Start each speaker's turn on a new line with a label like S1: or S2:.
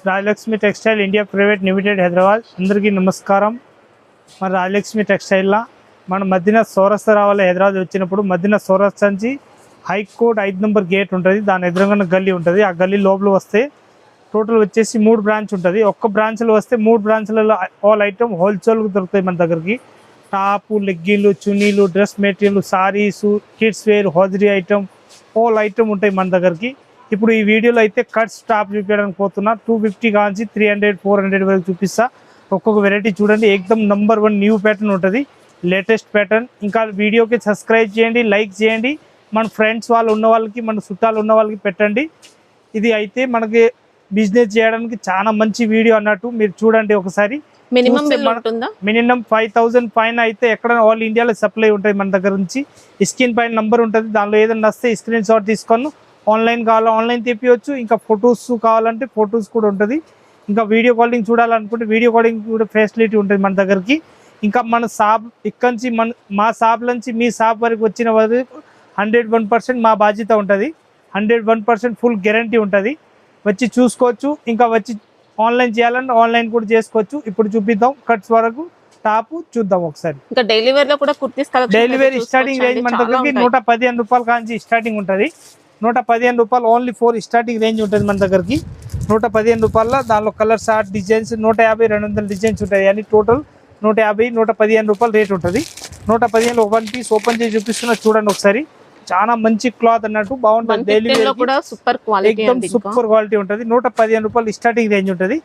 S1: Rajalakshmi textile India private limited Hyderabad. అందరికీ నమస్కారం. మన రాజలక్ష్మి టెక్స్టైల్లో మన మదీనా చౌరస్తా రావాలి. హైదరాబాద్ వచ్చినప్పుడు మదీనా చౌరస్తా నుంచి హైకోర్ట్ 5 నెంబర్ గేట్ ఉంటుంది. దాని ఎదురుగా గల్లీ ఉంటుంది. ఆ గల్లీ లోపల వస్తే టోటల్ వచ్చేసి 3 బ్రాంచ్ ఉంటుంది. ఒక్క బ్రాంచ్లో వస్తే 3 బ్రాంచ్లలో ఆల్ ఐటమ్ హోల్సేల్కి దొరుకుతాయి మన దగ్గరికి. టాపు, లెగ్గిన్లు, చున్నీలు, dress material, sarees, kids wear, hosiery item, all item ఉంటాయి మన దగ్గరికి. ఇప్పుడు ఈ వీడియోలో అయితే కట్స్ టాప్ చూపించడానికి పోతున్నా. 250 కాంచి 300, 400 వరకు చూపిస్తా. ఒక్కొక్క వెరైటీ చూడండి. ఏకదమ్ నంబర్ 1 న్యూ ప్యాటర్న్ ఉంటుంది, లేటెస్ట్ ప్యాటర్న్. ఇంకా వీడియోకి సబ్స్క్రైబ్ చేయండి, లైక్ చేయండి. మన ఫ్రెండ్స్ వాళ్ళు ఉన్న వాళ్ళకి, మన చుట్టాలు ఉన్న వాళ్ళకి పెట్టండి. ఇది అయితే మనకి బిజినెస్ చేయడానికి చాలా మంచి వీడియో అన్నట్టు. మీరు చూడండి ఒకసారి. మినిమం 5000 పైన అయితే ఎక్కడ ఆల్ ఇండియాలో సప్లై ఉంటుంది మన దగ్గర నుంచి. స్క్రీన్ పైన నంబర్ ఉంటుంది, దానిలో ఏదైనా వస్తే స్క్రీన్ షాట్ తీసుకొని ఆన్లైన్ కావాలా ఆన్లైన్ తెప్పియచ్చు. ఇంకా ఫొటోస్ కావాలంటే ఫొటోస్ కూడా ఉంటుంది. ఇంకా వీడియో కాలింగ్ చూడాలనుకుంటే వీడియో కాలింగ్ కూడా ఫెసిలిటీ ఉంటుంది మన దగ్గరికి. ఇంకా మన షాప్ ఇక్కడ నుంచి మా షాప్ నుంచి మీ షాప్ వరకు వచ్చిన వరకు 101% మా బాధ్యత ఉంటుంది. 101% ఫుల్ గ్యారంటీ ఉంటుంది. వచ్చి చూసుకోవచ్చు. ఇంకా వచ్చి ఆన్లైన్ చేయాలంటే ఆన్లైన్ కూడా చేసుకోవచ్చు. ఇప్పుడు చూపిద్దాం కట్స్ వరకు టాప్ చూద్దాం ఒకసారి.
S2: ఇంకా డైలీ వేర్ లో కూడా kurtis collection,
S1: daily wear starting range మన దగ్గరికి 115 రూపాయల కాంచి స్టార్టింగ్ ఉంటుంది. 115 రూపాయలు ఓన్లీ 4 స్టార్టింగ్ రేంజ్ ఉంటుంది మన దగ్గరికి. 115 రూపాయల దానిలో కలర్స్, ఆర్ట్, డిజైన్స్ 150, 200 డిజైన్స్ ఉంటాయి. అని టోటల్ 150, 115 రూపాయలు రేట్ ఉంటుంది. 115 1 పీస్ ఓపెన్ చేసి చూపిస్తున్నా చూడండి ఒకసారి. చాలా మంచి క్లాత్ అన్నట్టు, బాగుంటుంది. డైలీ వేర్
S2: సూపర్ క్వాలిటీ
S1: ఉంటుంది. 115 రూపాయలు స్టార్టింగ్ రేంజ్ ఉంటుంది.